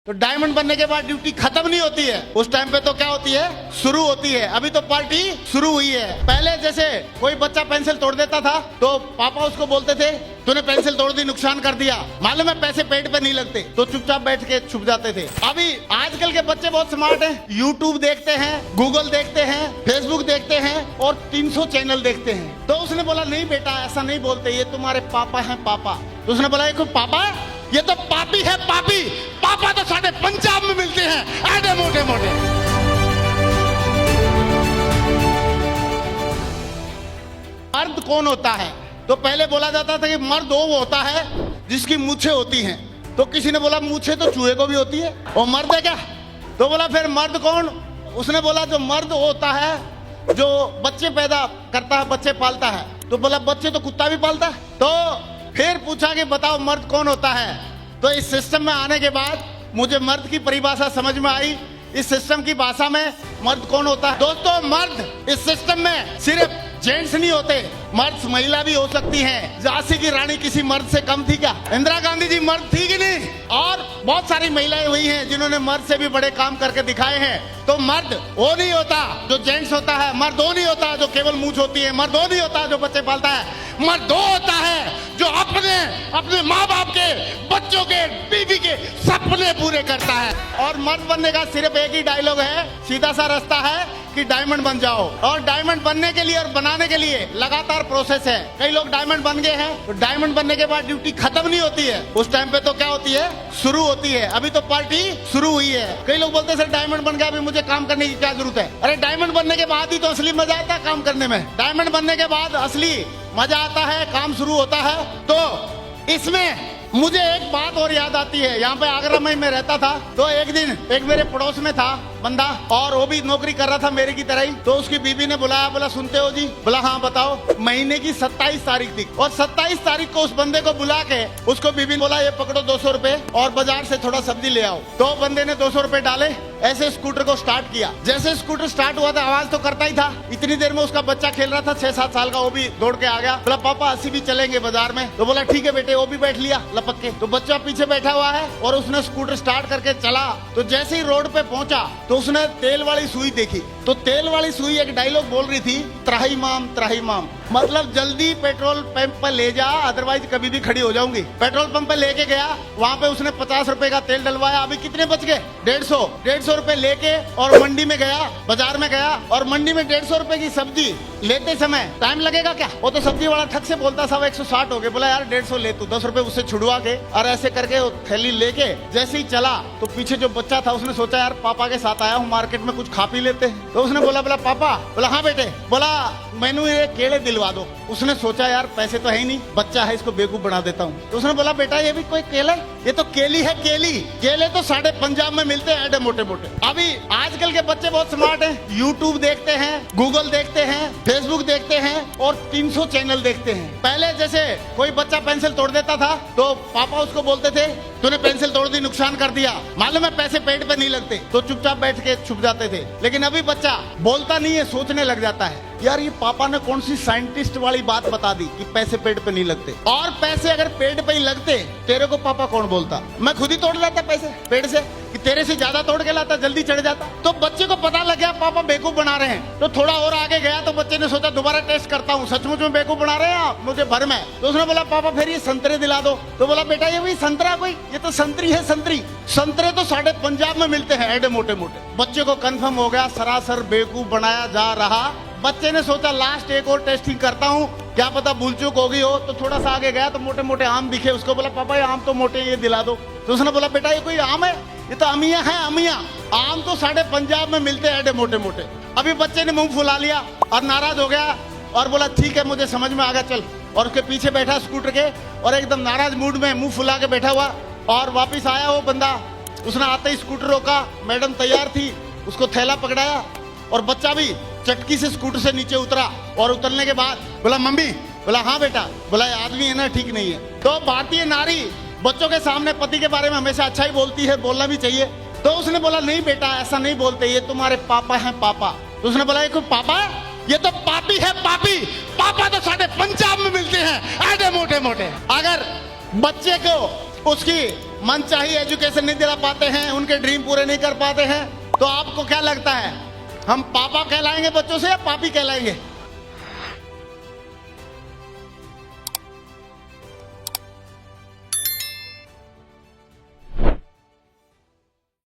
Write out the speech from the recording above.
तो डायमंड बनने के बाद ड्यूटी खत्म नहीं होती है, उस टाइम पे तो क्या होती है, शुरू होती है। अभी तो पार्टी शुरू हुई है। पहले जैसे कोई बच्चा पेंसिल तोड़ देता था तो पापा उसको बोलते थे तूने पेंसिल तोड़ दी, नुकसान कर दिया, मालूम है पैसे पेट पे नहीं लगते, तो चुपचाप बैठ के छुप जाते थे। अभी आजकल के बच्चे बहुत स्मार्ट हैं, यूट्यूब देखते हैं, गूगल देखते हैं, फेसबुक देखते हैं और 300 चैनल देखते हैं। तो उसने बोला नहीं बेटा ऐसा नहीं बोलते, ये तुम्हारे पापा हैं पापा। तो उसने बोला ये कोई पापा है, ये तो पापी है पापी, पापा तो साढ़े पंजाब में मिलते हैं ऐसे मोटे मोटे। मर्द कौन होता है? तो पहले बोला जाता था कि मर्द वो होता है जिसकी मूछें होती हैं। तो किसी ने बोला मूछें तो चूहे को भी होती है, वो मर्द है क्या? तो बोला फिर मर्द कौन? उसने बोला जो मर्द होता है जो बच्चे पैदा करता है, बच्चे पालता है। तो बोला बच्चे तो कुत्ता भी पालता है। तो फिर पूछा कि बताओ मर्द कौन होता है? तो इस सिस्टम में आने के बाद मुझे मर्द की परिभाषा समझ में आई। इस सिस्टम की भाषा में मर्द कौन होता है? दोस्तों मर्द इस सिस्टम में सिर्फ जेंट्स नहीं होते, मर्द महिला भी हो सकती हैं। झांसी की रानी किसी मर्द से कम थी क्या? इंदिरा गांधी जी मर्द थी कि नहीं? और बहुत सारी महिलाएं हुई हैं जिन्होंने मर्द से भी बड़े काम करके दिखाए हैं। तो मर्द वो नहीं होता जो जेंट्स होता है, मर्द वो नहीं होता जो केवल मूंछ होती है, मर्द वो नहीं होता जो बच्चे पालता है, मर्द वो होता है जो अपने माँ बाप के, बच्चों के, बीवी के सपने पूरे करता है। और मर्द बनने का सिर्फ एक ही डायलॉग है, सीधा सा रास्ता है कि डायमंड बन जाओ। और डायमंड बनने के लिए और बनाने के लिए लगातार प्रोसेस है। कई लोग डायमंड बन गए हैं, तो डायमंड बनने के बाद ड्यूटी खत्म नहीं होती है, उस टाइम पे तो क्या होती है, शुरू होती है। अभी तो पार्टी शुरू हुई है। कई लोग बोलते हैं सर डायमंड बन गया, अभी मुझे काम करने की क्या जरूरत है? अरे डायमंड बनने के बाद ही तो असली मजा आता है काम करने में। डायमंड बनने के बाद असली मजा आता है, काम शुरू होता है। तो इसमें मुझे एक बात और याद आती है। यहाँ पे आगरा में मैं रहता था, तो एक दिन एक मेरे पड़ोस में था बंदा, और वो भी नौकरी कर रहा था मेरे की तरह ही। तो उसकी बीबी ने बुलाया, बोला सुनते हो जी? बोला हाँ बताओ। महीने की 27 तारीख थी और 27 तारीख को उस बंदे को बुला के उसको बीबी ने बोला ये पकड़ो 200 रुपए और बाजार से थोड़ा सब्जी ले आओ। तो बंदे ने 200 रुपए डाले, ऐसे स्कूटर को स्टार्ट किया। जैसे स्कूटर स्टार्ट हुआ था आवाज तो करता ही था। इतनी देर में उसका बच्चा खेल रहा था 6-7 साल का, वो भी दौड़ के आ गया। बोला पापा 80 भी चलेंगे बाजार में। तो बोला ठीक है बेटे, वो भी बैठ लिया लपक के। तो बच्चा पीछे बैठा हुआ है और उसने स्कूटर स्टार्ट करके चला। तो जैसे ही रोड पे पहुंचा तो उसने तेल वाली सुई देखी। तो तेल वाली सुई एक डायलॉग बोल रही थी, त्राही माम, मतलब जल्दी पेट्रोल पंप पर ले जा, अदरवाइज कभी भी खड़ी हो जाऊंगी। पेट्रोल पंप पे लेके गया, वहाँ पे उसने 50 रुपए का तेल डलवाया। अभी कितने बच गए? 150 रुपए लेके और मंडी में गया, बाजार में गया, और मंडी में 150 रुपए की सब्जी लेते समय टाइम लगेगा क्या? वो तो सब्जी वाला ठग से बोलता था 160 हो गए। बोला यार 150 ले तू, 10 रुपए उससे छुड़वा के, और ऐसे करके वो थैली लेके जैसे ही चला तो पीछे जो बच्चा था उसने सोचा यार पापा के साथ आया हूँ मार्केट में, कुछ खा पी लेते हैं। तो उसने बोला पापा? बोला हाँ बेटे। बोला मैनू ये केले दिलवा दो। उसने सोचा यार पैसे तो है ही नहीं, बच्चा है इसको बेवकूफ बना देता हूँ। तो उसने बोला बेटा ये भी कोई केला है? ये तो केली है, केली। केले तो साढ़े पंजाब में मिलते हैं ऐसे मोटे मोटे। अभी आजकल के बच्चे बहुत स्मार्ट हैं, यूट्यूब देखते हैं, गूगल देखते हैं, फेसबुक देखते हैं और 300 चैनल देखते हैं। पहले जैसे कोई बच्चा पेंसिल तोड़ देता था तो पापा उसको बोलते थे तूने पेंसिल तोड़ दी, नुकसान कर दिया, मालूम है पैसे पेट पे नहीं लगते, तो चुपचाप बैठ के छुप जाते थे। लेकिन अभी बच्चा बोलता नहीं है, सोचने लग जाता है यार ये पापा ने कौन सी साइंटिस्ट वाली बात बता दी कि पैसे पेट पे नहीं लगते। और पैसे अगर पेट पे ही लगते तेरे को पापा कौन बोलता? मैं खुद ही तोड़ लाता पैसे पेट से, कि तेरे से ज्यादा तोड़ के लाता, जल्दी चढ़ जाता। तो बच्चे को पता लग गया पापा बेवकूफ बना रहे हैं। तो थोड़ा और आगे गया तो बच्चे ने सोचा दोबारा टेस्ट करता हूँ, सचमुच में बेवकूफ बना रहे हैं आप, मुझे भर में। तो उसने बोला पापा फिर ये संतरे दिला दो। तो बोला बेटा ये वही संतरा कोई, ये तो संतरी है संतरी। संतरे तो साढ़े पंजाब में मिलते हैं ऐसे मोटे मोटे। बच्चे को कंफर्म हो गया सरासर बेवकूफ बनाया जा रहा। बच्चे ने सोचा लास्ट एक और टेस्टिंग करता हूँ, क्या पता भूल चूक होगी हो। तो थोड़ा सा आगे गया तो मोटे मोटे आम दिखे, उसको बोला पापा ये आम तो मोटे, ये दिला दो। तो उसने बोला बेटा ये कोई आम है? ये तो अमिया है, अमिया। आम तो साढ़े पंजाब में मिलते हैं ऐसे मोटे मोटे। अभी बच्चे ने मुंह फुला लिया और नाराज हो गया और बोला ठीक है मुझे समझ में आ गया चल। और उसके पीछे बैठा स्कूटर के और एकदम नाराज मूड में मुंह फुला के बैठा हुआ। और वापिस आया वो बंदा, उसने आते ही स्कूटर रोका, मैडम तैयार थी, उसको थैला पकड़ाया और बच्चा भी चटकी से स्कूटर से नीचे उतरा। और उतरने के बाद बोला मम्मी? बोला हाँ बेटा। बोला आदमी है ना ठीक नहीं है। तो भारतीय नारी बच्चों के सामने पति के बारे में हमेशा अच्छा ही बोलती है, बोलना भी चाहिए। तो उसने बोला नहीं बेटा ऐसा नहीं बोलते, ये तुम्हारे पापा हैं पापा। तो उसने बोला ये कोई पापा है? ये तो पापी है पापी, पापा तो साढ़े पंजाब में मिलते हैं ऐसे मोटे मोटे। अगर बच्चे को उसकी मनचाही एजुकेशन नहीं दिला पाते हैं, उनके ड्रीम पूरे नहीं कर पाते हैं, तो आपको क्या लगता है हम पापा कहलाएंगे बच्चों से या पापी कहलाएंगे?